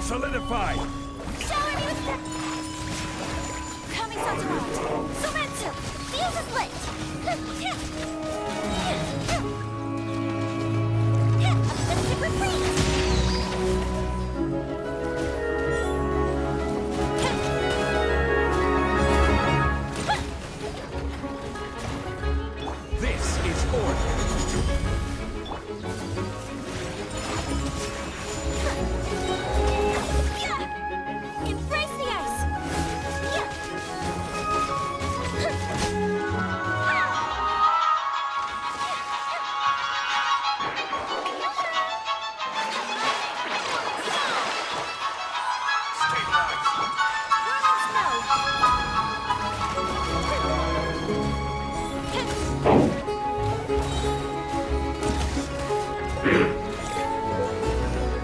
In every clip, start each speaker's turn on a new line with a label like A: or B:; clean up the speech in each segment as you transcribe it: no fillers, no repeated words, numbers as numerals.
A: Solidify!
B: Shower me with that! Coming satellite! Sometsu! Fuse is lit! Elliptic retreat!
A: This is order.
B: Embrace the ice!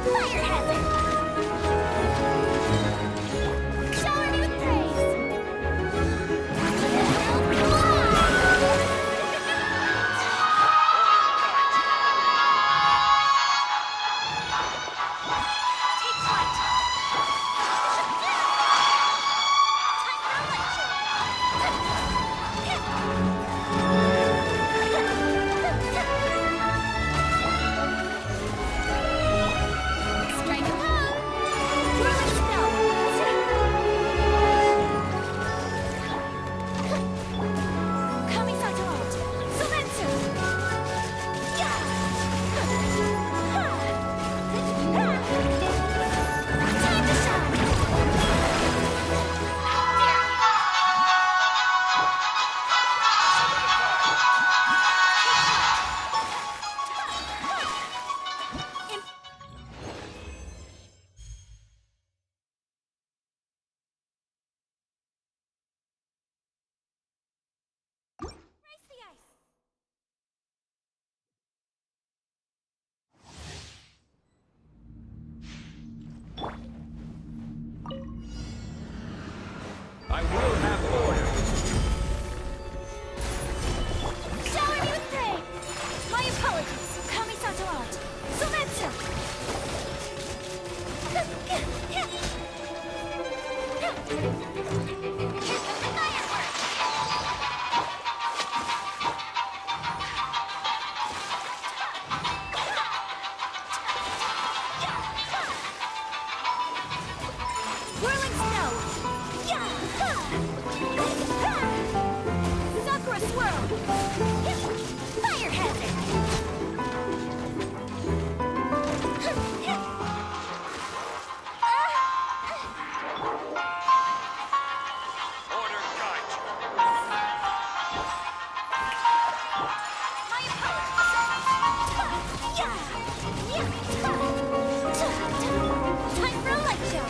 B: Fire hazard! Shower me with praise! Take flight! Time for a lecture! Strike a pose! Whirling snow! Coming satellite! Sometsu! Time to shine! Embrace the ice!
A: I will have order.
B: Shower me with praise! My apologies! Kami satellite! Sometsu! Whirling snow! Sakura swirl! Fire hazard!
A: Order guide.
B: My apologies! Time for a lecture!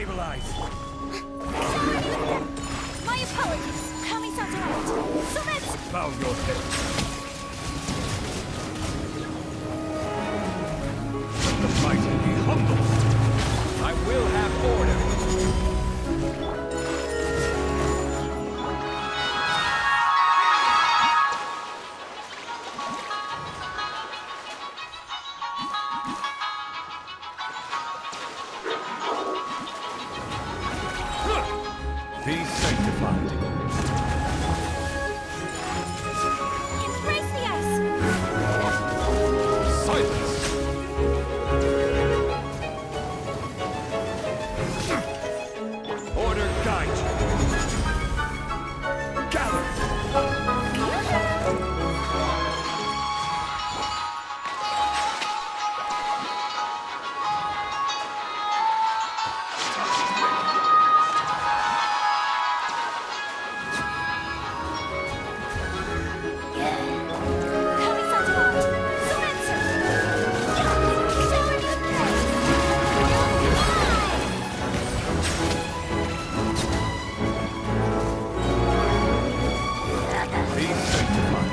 A: Stabilize.
B: My apologies. Coming sounds right. So let's...
A: Bow your head. Let the mighty be humble. I will have order. Be sanctified.
B: Embrace the ice.
A: Silence. Order guide you. Gather.
B: Coming sounds right. So let's... Shower me with praise.
A: Be sanctified.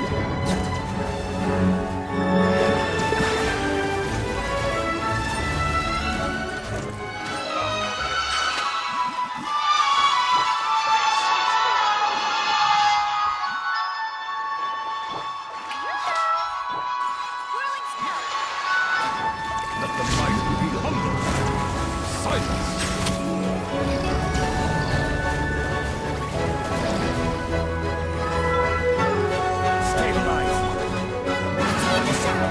B: Whirling snow.
A: Let the mighty be humble. Silence. Stabilize.
B: Take a shower.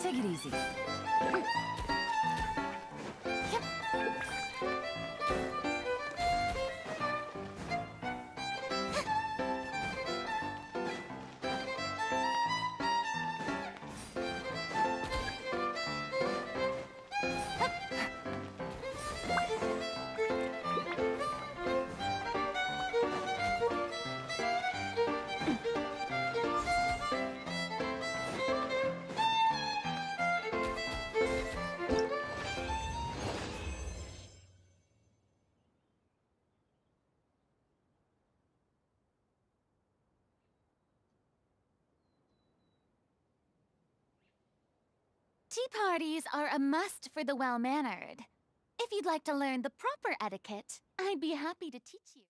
C: Take it easy.
B: Tea parties are a must for the well-mannered. If you'd like to learn the proper etiquette, I'd be happy to teach you.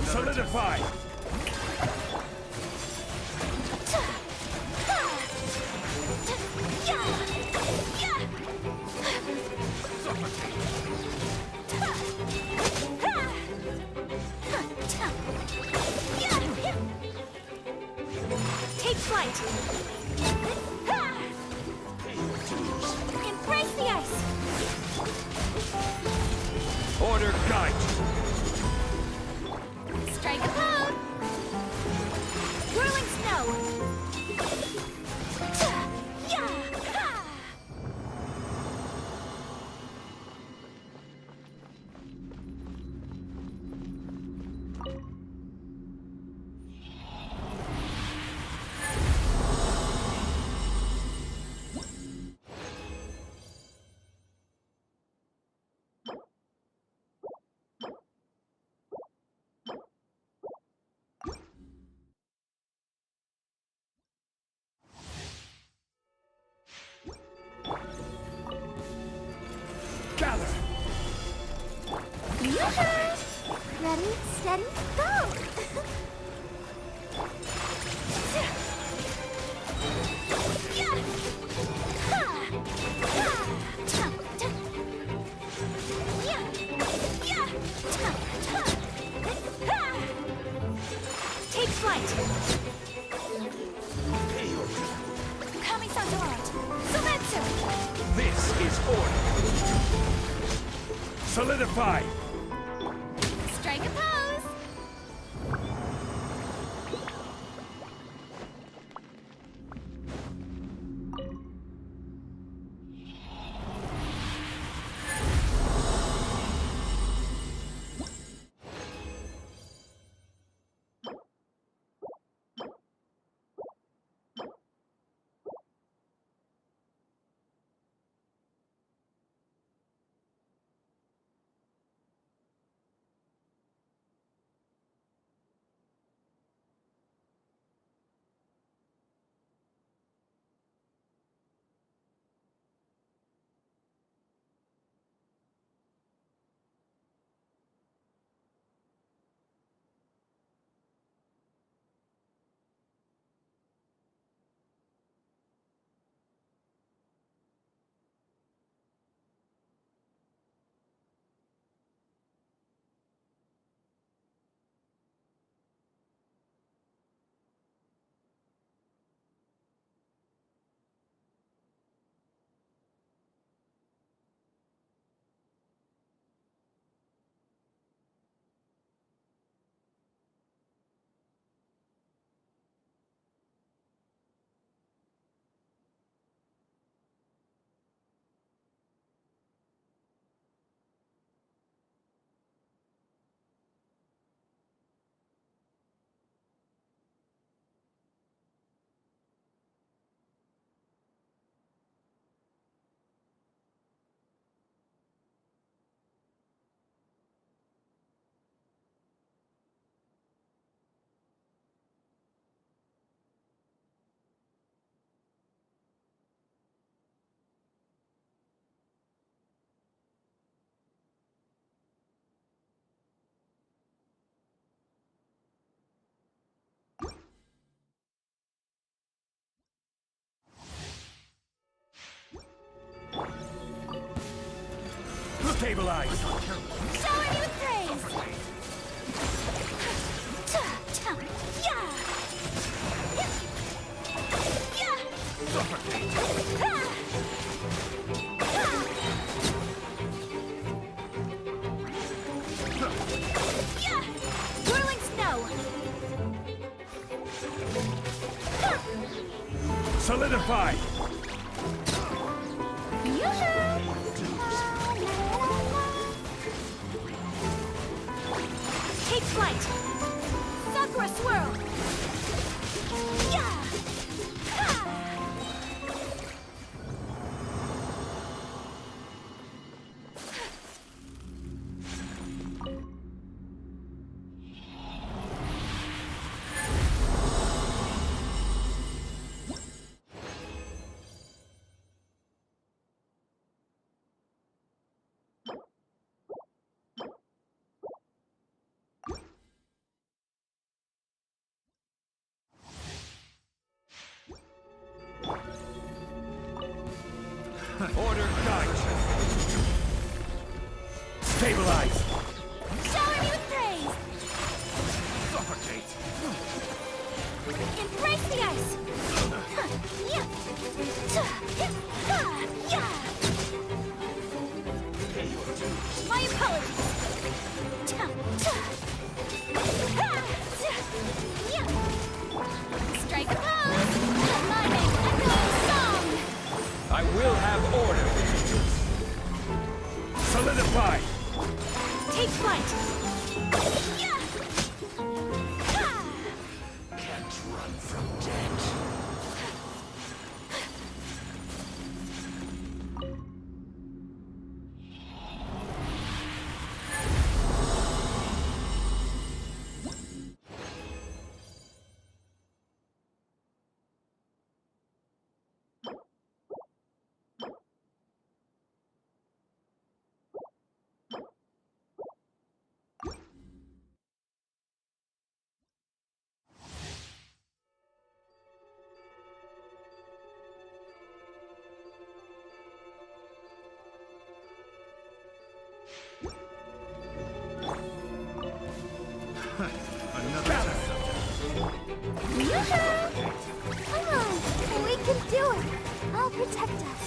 A: Solidify!
B: Take flight! Embrace the ice!
A: Order guide!
B: Strike a pose! Whirling snow!
A: Gather!
B: Yoo-hoo! Ready, steady, go! Take flight! Coming Santorat! Silencer!
A: This is order! Solidify!
B: Strike a pose!
A: Stabilize!
B: Shower me with praise! Whirling snow!
A: Solidify!
B: Take flight! Sakura swirl! Yeah!
A: Order guide. Stabilize.
B: Shower me with praise!
A: Suffocate.
B: Embrace the ice! Yeah. My apologies! Strike a pose! Let my make echoing song!
A: I will have order. Solidify.
B: Take flight!
A: Can't run from death. Another
B: Yoo-hoo! Come on, we can do it. I'll protect us.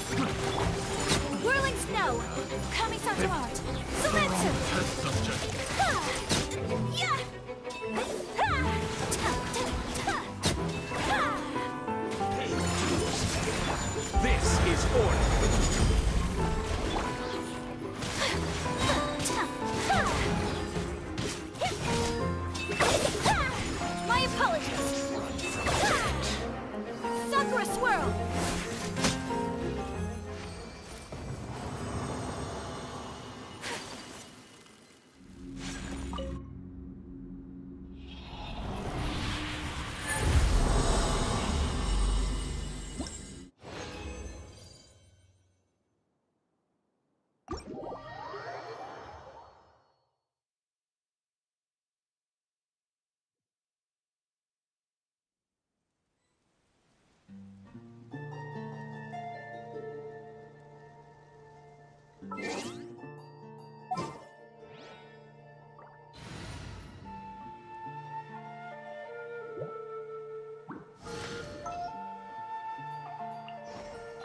B: Whirling snow, Kami-Santarat, Sumetsu! Ha! Yeah! Ha! Ha!
A: This is order.
B: My apologies! Sakura swirl!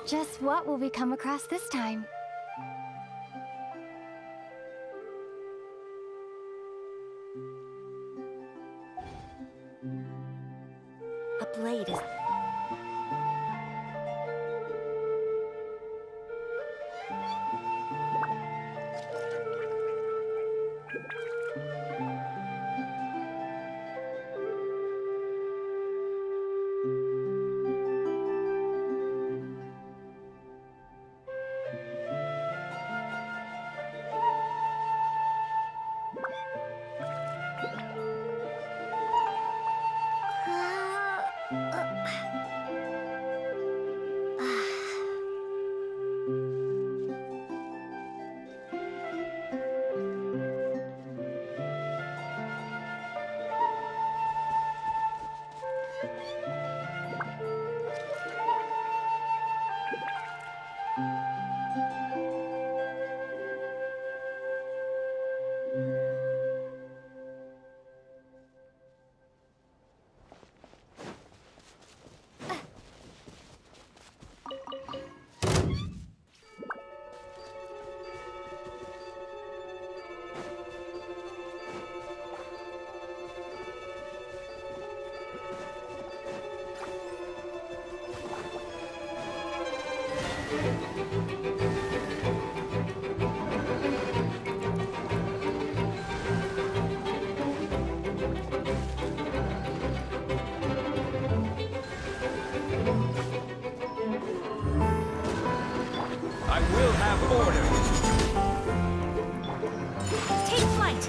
B: Just what will we come across this time? A blade is...
A: I will have order.
B: Take flight!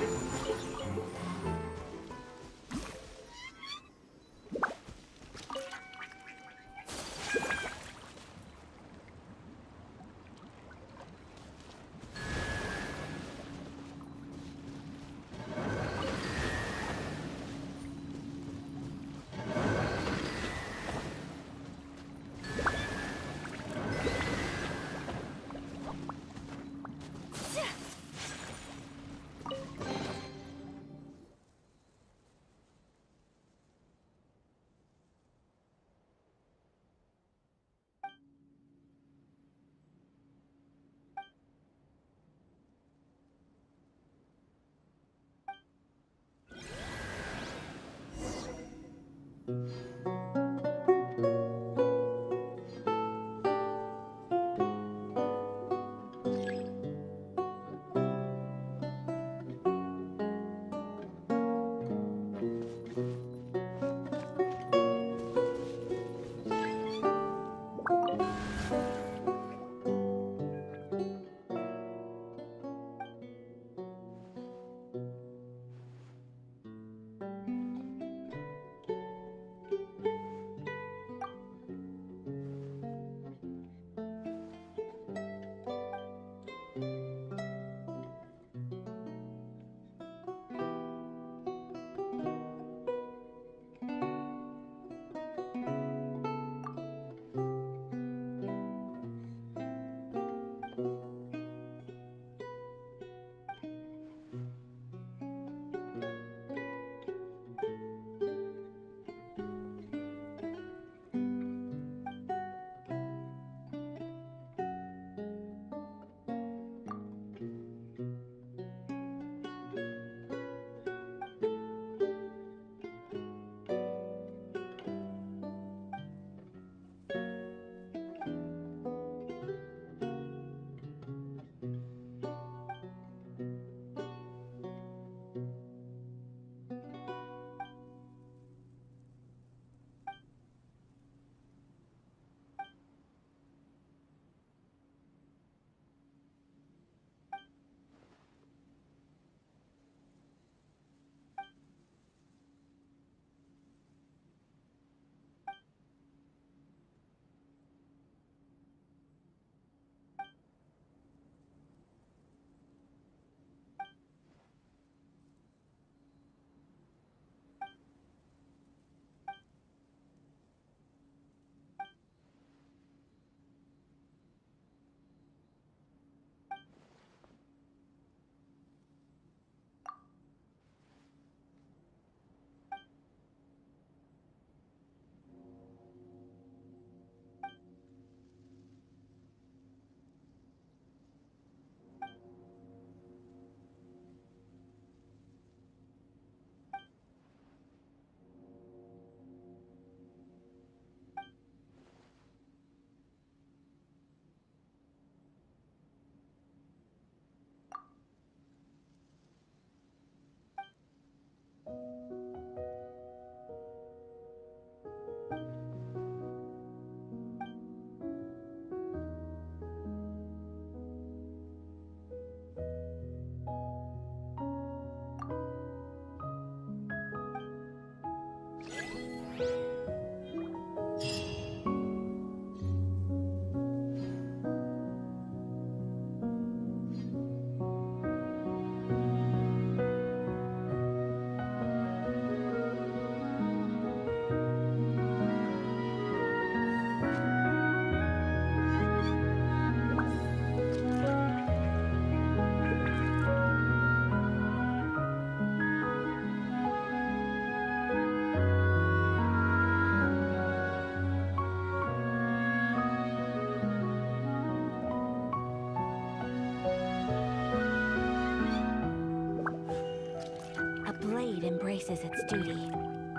C: A blade embraces its duty,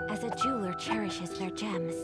C: as a jeweler cherishes their gems.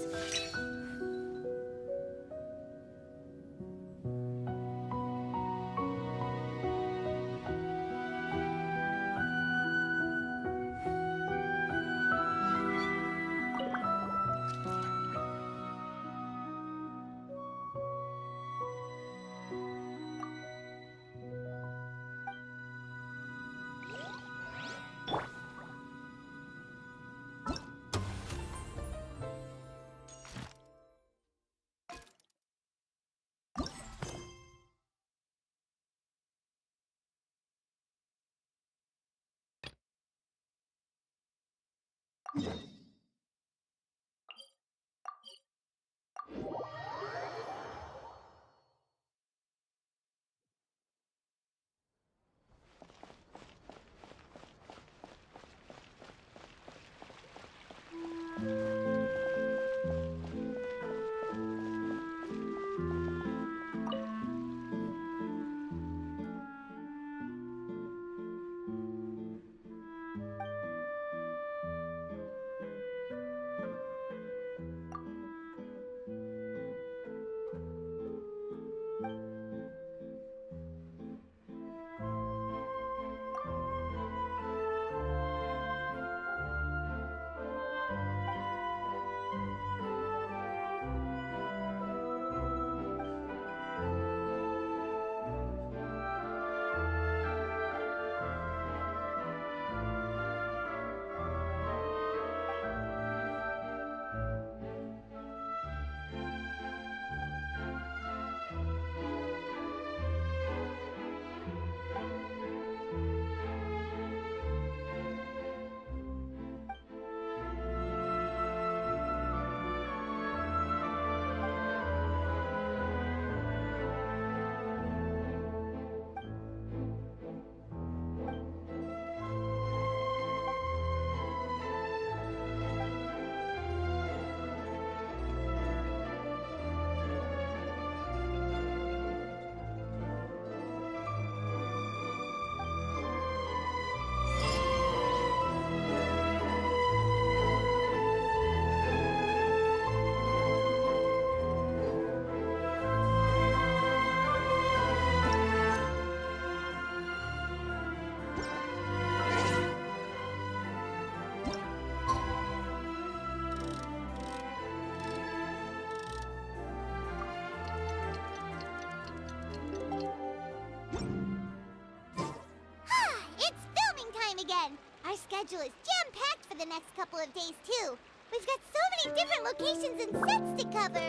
D: Our schedule is jam-packed for the next couple of days, too. We've got so many different locations and sets to cover.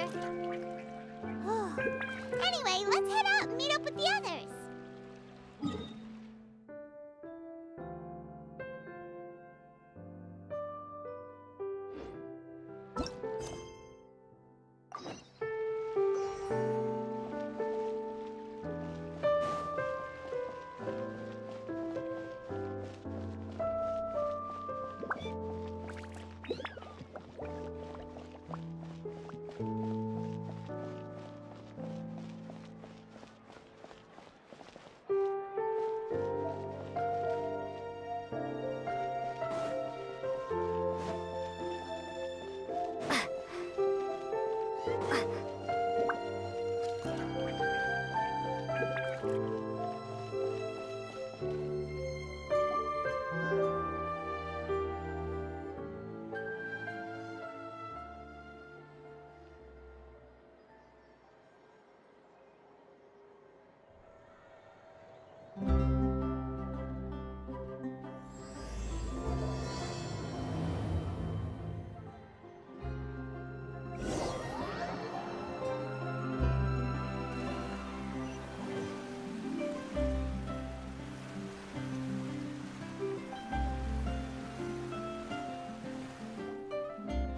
D: Anyway, let's head out and meet up with the others.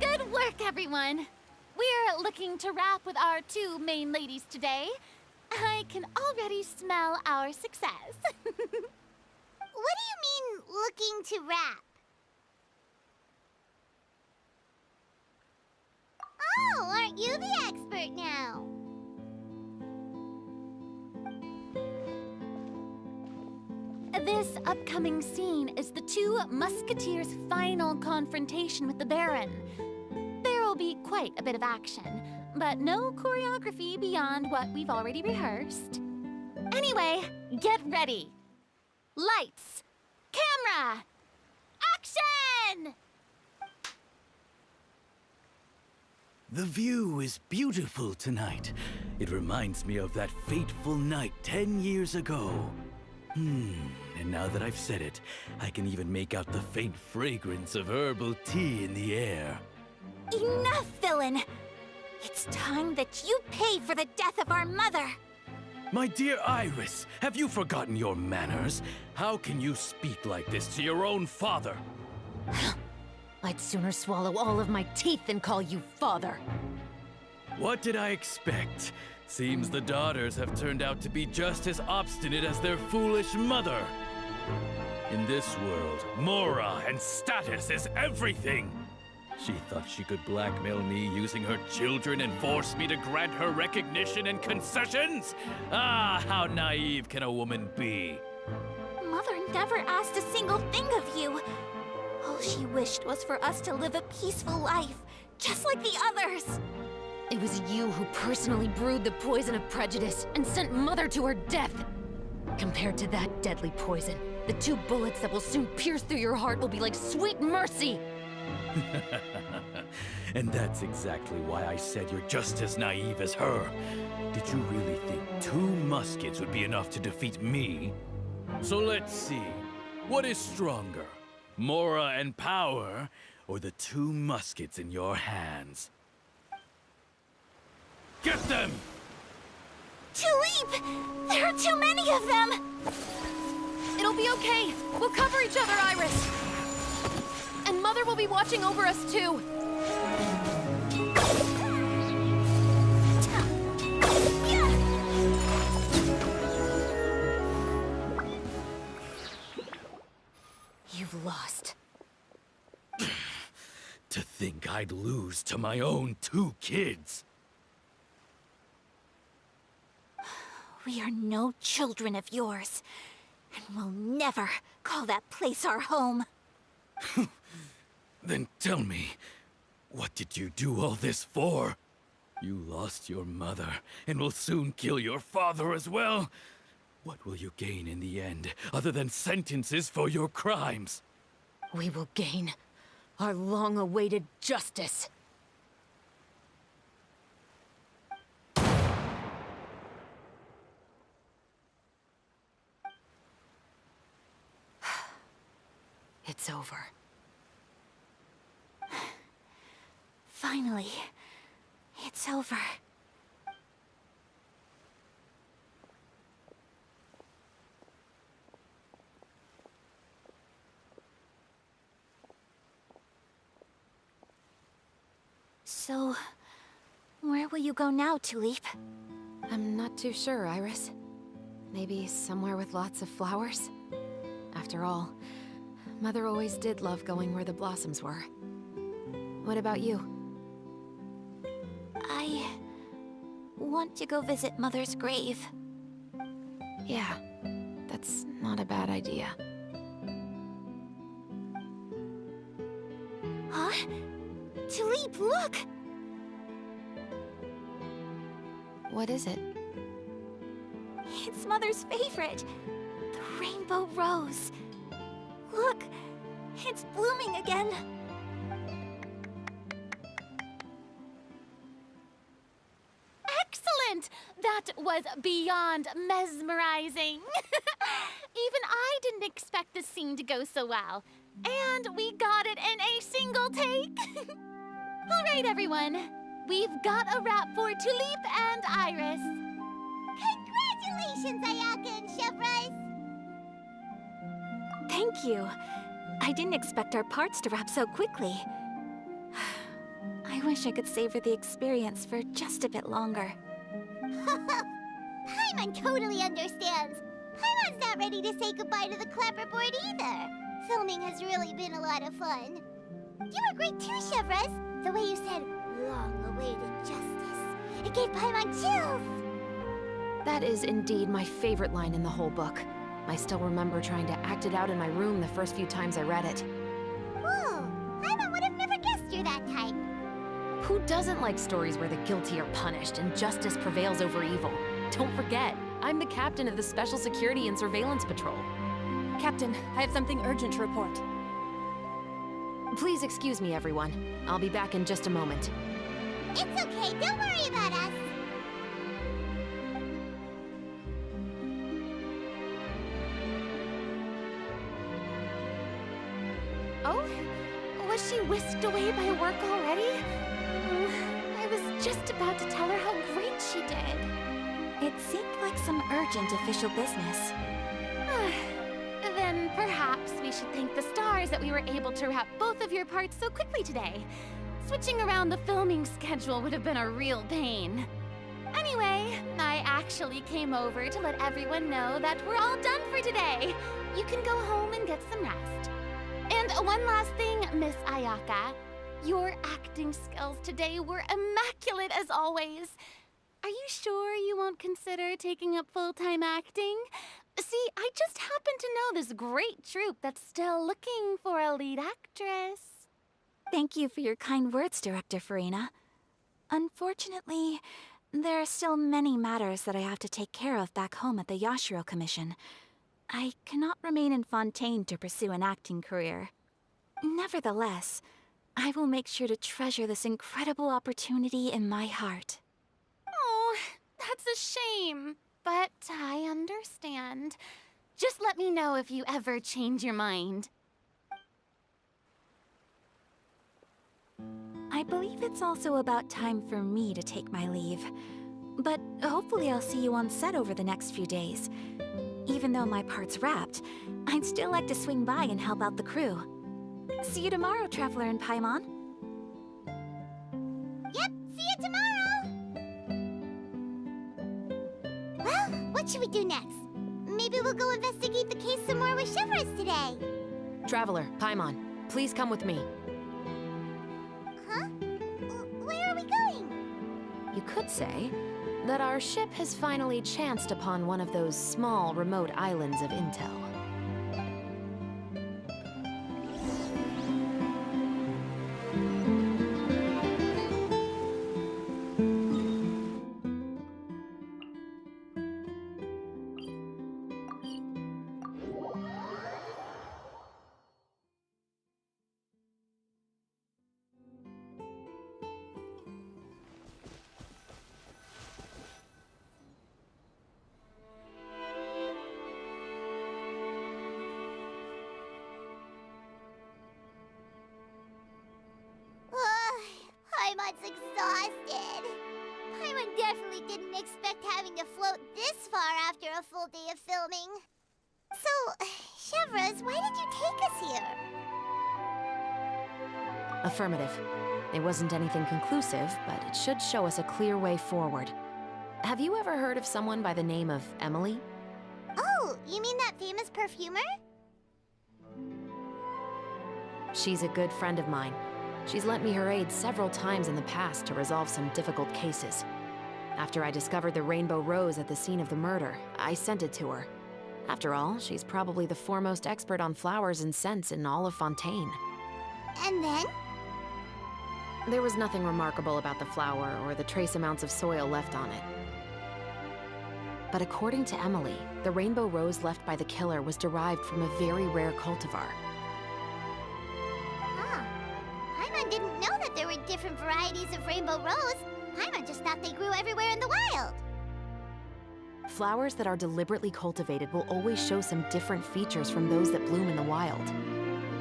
B: Good work, everyone. We're looking to wrap with our two main ladies today. I can already smell our success.
D: What do you mean, looking to wrap? Oh, aren't you the expert now?
B: This upcoming scene is the two musketeers' final confrontation with the Baron. There will be quite a bit of action, but no choreography beyond what we've already rehearsed. Anyway, get ready. Lights, camera, action!
A: The view is beautiful tonight. It reminds me of that fateful night 10 years ago. And now that I've said it, I can even make out the faint fragrance of herbal tea in the air.
C: Enough, villain! It's time that you pay for the death of our mother!
A: My dear Iris, have you forgotten your manners? How can you speak like this to your own father?
C: I'd sooner swallow all of my teeth than call you father.
A: What did I expect? Seems the daughters have turned out to be just as obstinate as their foolish mother. In this world, Mora and status is everything. She thought she could blackmail me using her children and force me to grant her recognition and concessions? Ah, how naive can a woman be?
C: Mother never asked a single thing of you. All she wished was for us to live a peaceful life, just like the others. It was you who personally brewed the poison of prejudice and sent Mother to her death. Compared to that deadly poison, the 2 bullets that will soon pierce through your heart will be like sweet mercy.
A: And that's exactly why I said you're just as naive as her. Did you really think 2 muskets would be enough to defeat me? So let's see. What is stronger? Mora and power, or the 2 muskets in your hands? Get them!
C: Tulip! There are too many of them!
B: It'll be okay. We'll cover each other, Iris. And Mother will be watching over us, too.
C: You've lost.
A: To think I'd lose to my own 2 kids.
C: We are no children of yours, and we'll never call that place our home.
A: Then tell me, what did you do all this for? You lost your mother, and will soon kill your father as well. What will you gain in the end, other than sentences for your crimes?
C: We will gain our long-awaited justice. It's over. Finally, it's over. So, where will you go now, Tulip?
E: I'm not too sure, Iris. Maybe somewhere with lots of flowers? After all, Mother always did love going where the blossoms were. What about you?
C: I want to go visit Mother's grave.
E: Yeah, that's not a bad idea.
C: Huh? Tulip, look!
E: What is it?
C: It's Mother's favorite, the rainbow rose. Look, it's blooming again.
B: Excellent! That was beyond mesmerizing. Even I didn't expect the scene to go so well. And we got it in a single take. All right, everyone. We've got a wrap for Tulip and Iris.
D: Congratulations, Ayaka and Chef Rice!
C: Thank you. I didn't expect our parts to wrap so quickly. I wish I could savor the experience for just a bit longer.
D: Paimon totally understands. Paimon's not ready to say goodbye to the clapperboard either. Filming has really been a lot of fun. You were great too, Chef Rice. The way you said, long-awaited justice. It gave Paimon chills.
E: That is indeed my favorite line in the whole book. I still remember trying to act it out in my room the first few times I read it.
D: Whoa, Paimon would have never guessed you're that type.
E: Who doesn't like stories where the guilty are punished and justice prevails over evil? Don't forget, I'm the captain of the Special Security and Surveillance Patrol.
F: Captain, I have something urgent to report.
E: Please excuse me, everyone. I'll be back in just a moment.
D: It's okay, don't worry about us.
B: Oh? Was she whisked away by work already? I was just about to tell her how great she did.
C: It seemed like some urgent official business.
B: Then perhaps we should thank the stars that we were able to wrap both of your parts so quickly today. Switching around the filming schedule would have been a real pain. Anyway, I actually came over to let everyone know that we're all done for today. You can go home and get some rest. And one last thing, Miss Ayaka. Your acting skills today were immaculate as always. Are you sure you won't consider taking up full-time acting? See, I just happen to know this great troupe that's still looking for a lead actress.
C: Thank you for your kind words, Director Farina. Unfortunately, there are still many matters that I have to take care of back home at the Yashiro Commission. I cannot remain in Fontaine to pursue an acting career. Nevertheless, I will make sure to treasure this incredible opportunity in my heart.
B: Oh, that's a shame. But I understand. Just let me know if you ever change your mind.
C: I believe it's also about time for me to take my leave. But hopefully I'll see you on set over the next few days. Even though my part's wrapped, I'd still like to swing by and help out the crew. See you tomorrow, Traveler and Paimon.
D: Yep, see you tomorrow! Well, what should we do next? Maybe we'll go investigate the case some more with Chef Rice today.
E: Traveler, Paimon, please come with me.
D: Huh? Where are we going?
E: You could say that our ship has finally chanced upon one of those small, remote islands of intel.
D: Paimon's exhausted. Paimon definitely didn't expect having to float this far after a full day of filming. So, Chevres, why did you take us here?
E: Affirmative. It wasn't anything conclusive, but it should show us a clear way forward. Have you ever heard of someone by the name of Emily?
D: Oh, you mean that famous perfumer?
E: She's a good friend of mine. She's lent me her aid several times in the past to resolve some difficult cases. After I discovered the rainbow rose at the scene of the murder, I sent it to her. After all, she's probably the foremost expert on flowers and scents in all of Fontaine.
D: And then?
E: There was nothing remarkable about the flower or the trace amounts of soil left on it. But according to Emily, the rainbow rose left by the killer was derived from a very rare cultivar.
D: Huh. Paimon didn't know that there were different varieties of rainbow rose. Paimon just thought they grew everywhere in the wild.
E: Flowers that are deliberately cultivated will always show some different features from those that bloom in the wild.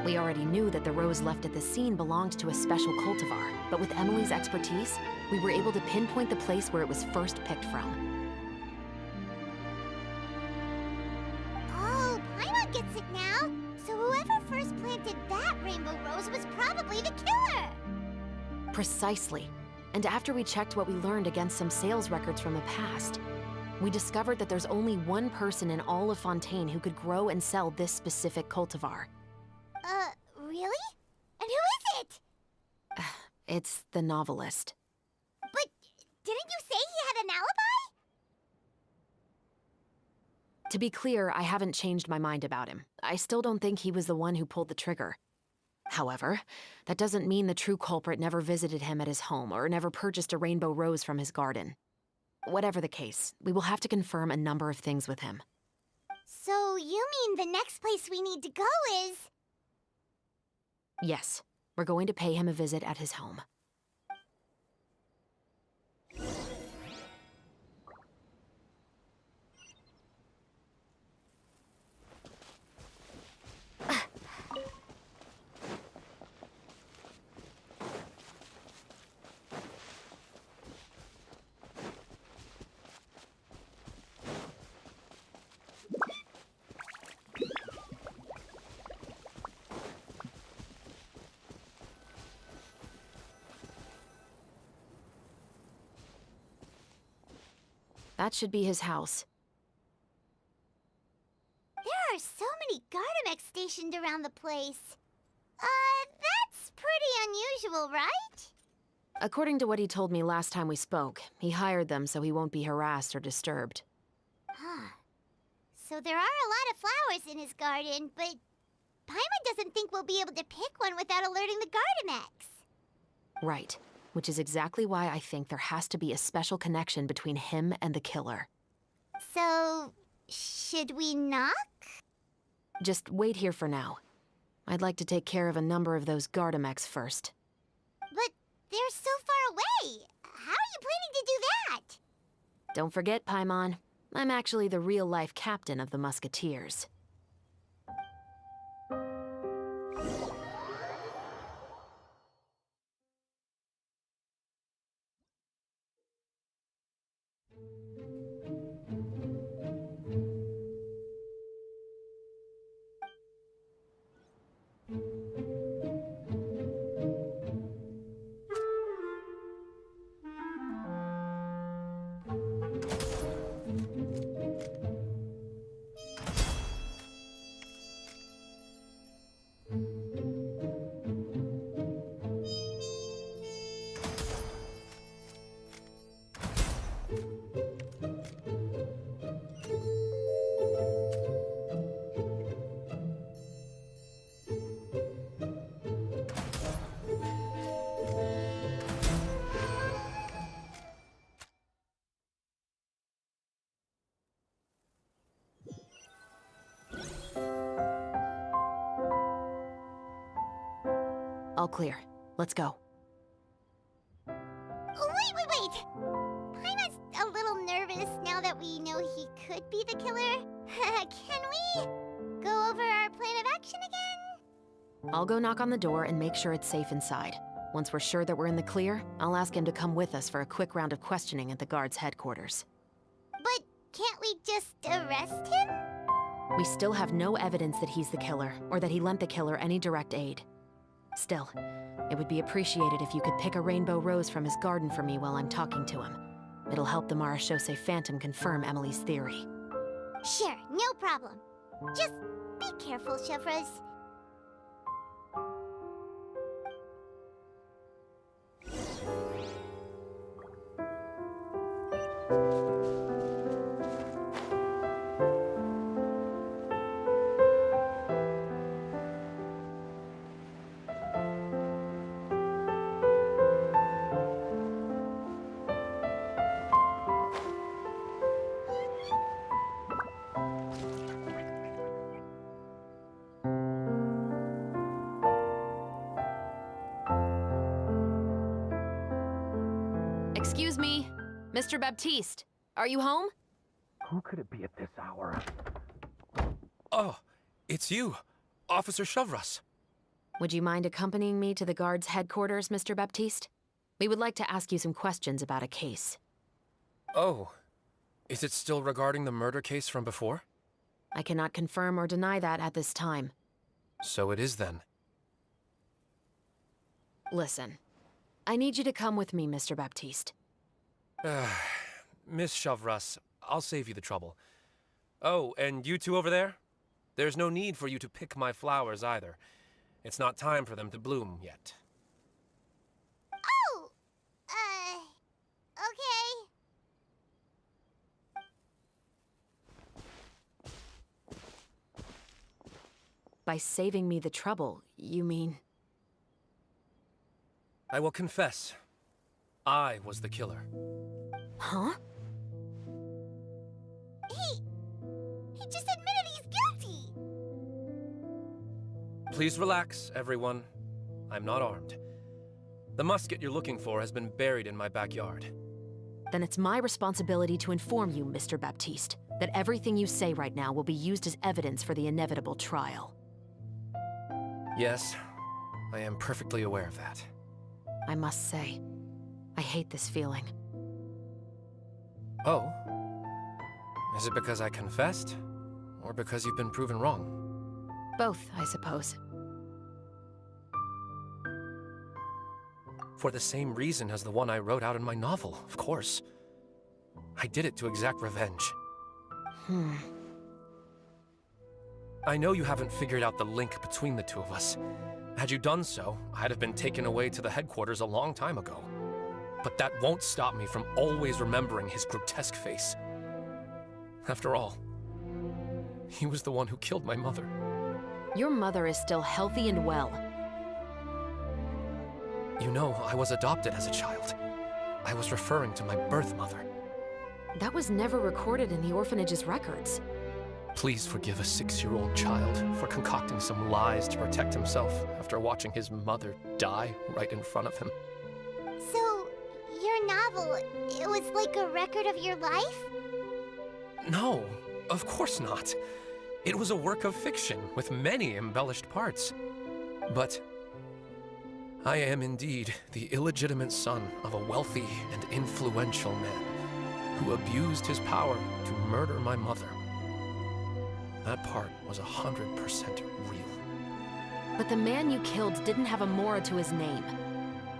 E: We already knew that the rose left at the scene belonged to a special cultivar, but with Emily's expertise, we were able to pinpoint the place where it was first picked from.
D: Oh, Paimon gets it now. So whoever first planted that rainbow rose was probably the killer.
E: Precisely. And after we checked what we learned against some sales records from the past, we discovered that there's only one person in all of Fontaine who could grow and sell this specific cultivar.
D: Really? And who is it?
E: It's the novelist.
D: But didn't you say he had an alibi?
E: To be clear, I haven't changed my mind about him. I still don't think he was the one who pulled the trigger. However, that doesn't mean the true culprit never visited him at his home or never purchased a rainbow rose from his garden. Whatever the case, we will have to confirm a number of things with him.
D: So you mean the next place we need to go is...
E: Yes, we're going to pay him a visit at his home. That should be his house.
D: There are so many Gardamex stationed around the place. That's pretty unusual, right?
E: According to what he told me last time we spoke, he hired them so he won't be harassed or disturbed.
D: Huh. So there are a lot of flowers in his garden, but Paimon doesn't think we'll be able to pick one without alerting the Gardamex.
E: Right. Which is exactly why I think there has to be a special connection between him and the killer.
D: So, should we knock?
E: Just wait here for now. I'd like to take care of a number of those Gardamex first.
D: But they're so far away. How are you planning to do that?
E: Don't forget, Paimon, I'm actually the real-life captain of the Musketeers. All clear. Let's go.
D: Wait! Paimon's a little nervous now that we know he could be the killer. Can we go over our plan of action again?
E: I'll go knock on the door and make sure it's safe inside. Once we're sure that we're in the clear, I'll ask him to come with us for a quick round of questioning at the guard's headquarters.
D: But can't we just arrest him?
E: We still have no evidence that he's the killer, or that he lent the killer any direct aid. Still, it would be appreciated if you could pick a rainbow rose from his garden for me while I'm talking to him. It'll help the Marachose Phantom confirm Emily's theory.
D: Sure, no problem. Just be careful, Chevres.
E: Excuse me, Mr. Baptiste, are you home?
G: Who could it be at this hour? Oh, it's you, Officer Chevres.
E: Would you mind accompanying me to the guard's headquarters, Mr. Baptiste? We would like to ask you some questions about a case.
G: Oh, is it still regarding the murder case from before?
E: I cannot confirm or deny that at this time.
G: So it is then.
E: Listen, I need you to come with me, Mr. Baptiste.
G: Miss Chevres, I'll save you the trouble. Oh, and you two over there? There's no need for you to pick my flowers either. It's not time for them to bloom yet.
D: Oh! Okay.
E: By saving me the trouble, you mean...
G: I will confess. I was the killer.
E: Huh?
D: He just admitted he's guilty!
G: Please relax, everyone. I'm not armed. The musket you're looking for has been buried in my backyard.
E: Then it's my responsibility to inform you, Mr. Baptiste, that everything you say right now will be used as evidence for the inevitable trial.
G: Yes, I am perfectly aware of that.
E: I must say, I hate this feeling.
G: Oh? Is it because I confessed? Or because you've been proven wrong?
E: Both, I suppose.
G: For the same reason as the one I wrote out in my novel, of course. I did it to exact revenge. I know you haven't figured out the link between the two of us. Had you done so, I'd have been taken away to the headquarters a long time ago. But that won't stop me from always remembering his grotesque face. After all, he was the one who killed my mother.
E: Your mother is still healthy and well.
G: You know, I was adopted as a child. I was referring to my birth mother.
E: That was never recorded in the orphanage's records.
G: Please forgive a 6-year-old child for concocting some lies to protect himself after watching his mother die right in front of him.
D: So, your novel, it was like a record of your life?
G: No, of course not. It was a work of fiction with many embellished parts. But I am indeed the illegitimate son of a wealthy and influential man who abused his power to murder my mother. That part was 100% real.
E: But the man you killed didn't have a Mora to his name.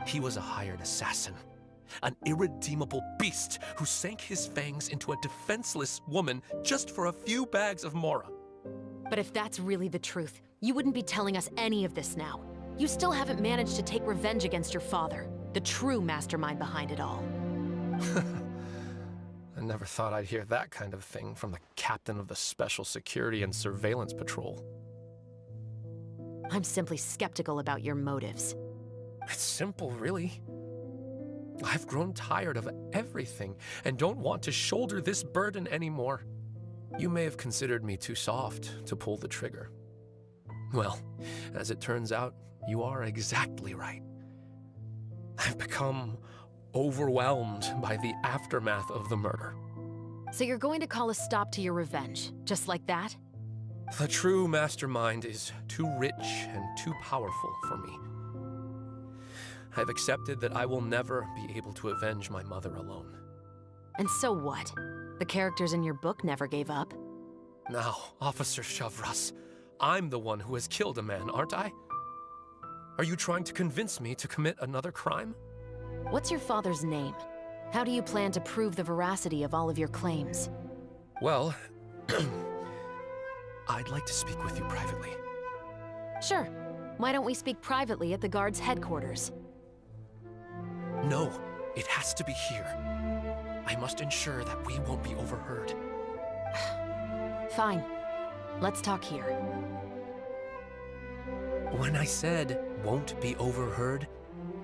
G: He was a hired assassin, an irredeemable beast who sank his fangs into a defenseless woman just for a few bags of Mora.
E: But if that's really the truth, you wouldn't be telling us any of this now. You still haven't managed to take revenge against your father, the true mastermind behind it all.
G: I never thought I'd hear that kind of thing from the captain of the Special Security and Surveillance Patrol.
E: I'm simply skeptical about your motives.
G: It's simple, really. I've grown tired of everything and don't want to shoulder this burden anymore. You may have considered me too soft to pull the trigger. Well, as it turns out, you are exactly right. I've become overwhelmed by the aftermath of the murder.
E: So you're going to call a stop to your revenge, just like that?
G: The true mastermind is too rich and too powerful for me. I've accepted that I will never be able to avenge my mother alone.
E: And so what? The characters in your book never gave up.
G: Now, Officer Shavras, I'm the one who has killed a man, aren't I? Are you trying to convince me to commit another crime?
E: What's your father's name? How do you plan to prove the veracity of all of your claims?
G: Well, I'd like to speak with you privately.
E: Sure. Why don't we speak privately at the guard's headquarters?
G: No, it has to be here. I must ensure that we won't be overheard.
E: Fine. Let's talk here.
G: When I said won't be overheard,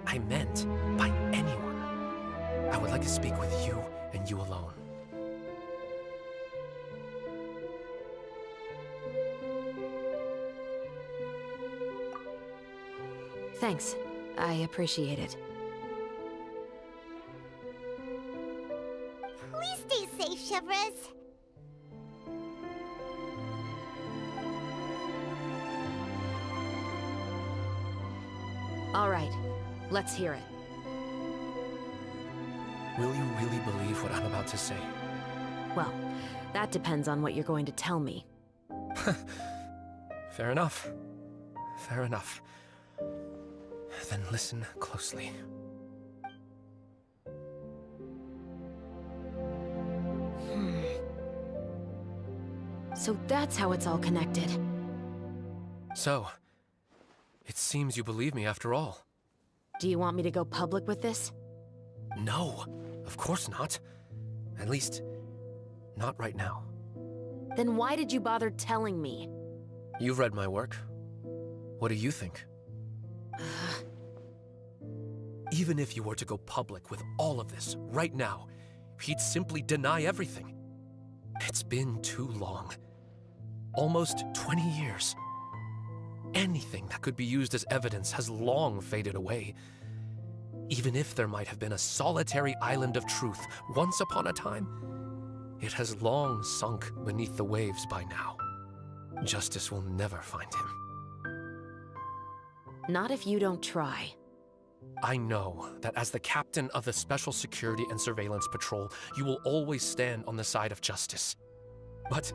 G: I meant by anyone. I would like to speak with you and you alone.
E: Thanks. I appreciate it.
D: Please stay safe, Chevres.
E: All right. Let's hear it.
G: Will you really believe what I'm about to say?
E: Well, that depends on what you're going to tell me.
G: Fair enough. Fair enough. Then listen closely.
E: So that's how it's all connected.
G: So, it seems you believe me after all.
E: Do you want me to go public with this?
G: No, of course not. At least, not right now.
E: Then why did you bother telling me?
G: You've read my work. What do you think? Even if you were to go public with all of this right now, he'd simply deny everything. It's been too long. Almost 20 years. Anything that could be used as evidence has long faded away. Even if there might have been a solitary island of truth once upon a time, it has long sunk beneath the waves by now. Justice will never find him.
E: Not if you don't try.
G: I know that as the captain of the Special Security and Surveillance Patrol, you will always stand on the side of justice. But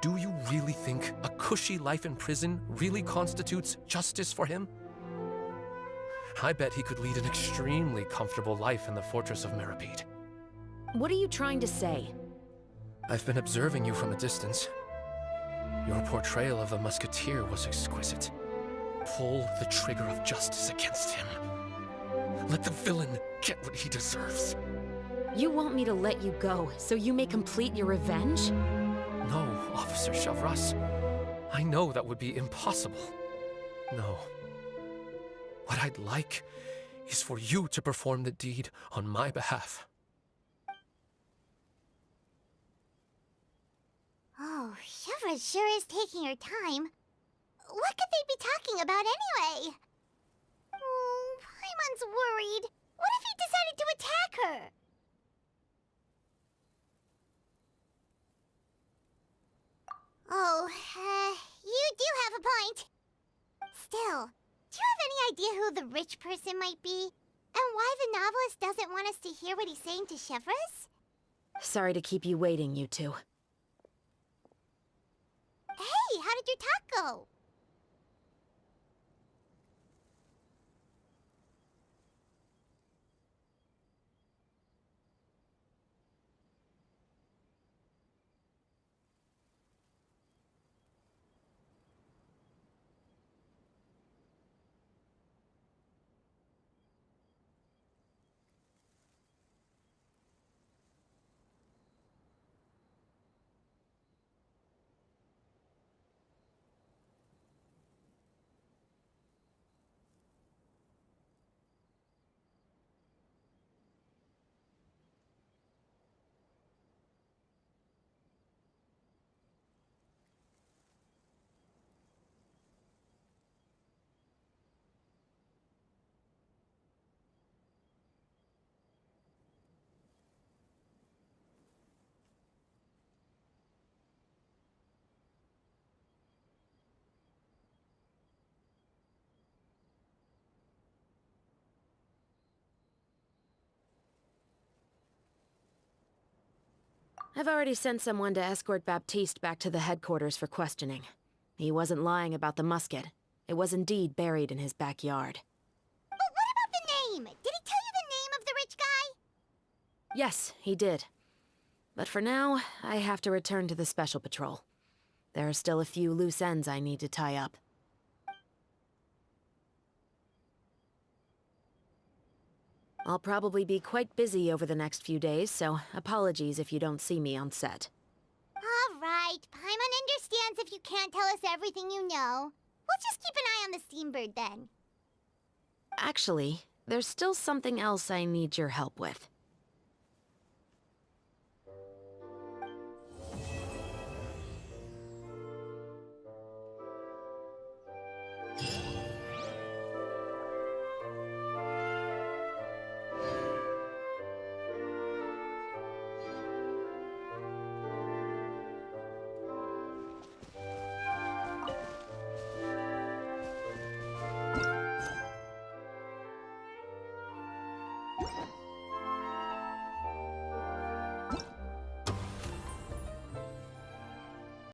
G: do you really think a cushy life in prison really constitutes justice for him? I bet he could lead an extremely comfortable life in the fortress of Meripede.
E: What are you trying to say?
G: I've been observing you from a distance. Your portrayal of the musketeer was exquisite. Pull the trigger of justice against him. Let the villain get what he deserves.
E: You want me to let you go so you may complete your revenge?
G: No, Officer Shavras. I know that would be impossible. No. What I'd like is for you to perform the deed on my behalf.
D: Oh, Chevres sure is taking her time. What could they be talking about anyway? Oh, Paimon's worried. What if he decided to attack her? Oh, you do have a point. Still, do you have any idea who the rich person might be? And why the novelist doesn't want us to hear what he's saying to Chevres?
E: Sorry to keep you waiting, you two.
D: Hey, how did your talk go?
E: I've already sent someone to escort Baptiste back to the headquarters for questioning. He wasn't lying about the musket. It was indeed buried in his backyard.
D: But what about the name? Did he tell you the name of the rich guy?
E: Yes, he did. But for now, I have to return to the Special Patrol. There are still a few loose ends I need to tie up. I'll probably be quite busy over the next few days, so apologies if you don't see me on set.
D: All right. Paimon understands if you can't tell us everything you know. We'll just keep an eye on the Steambird then.
E: Actually, there's still something else I need your help with.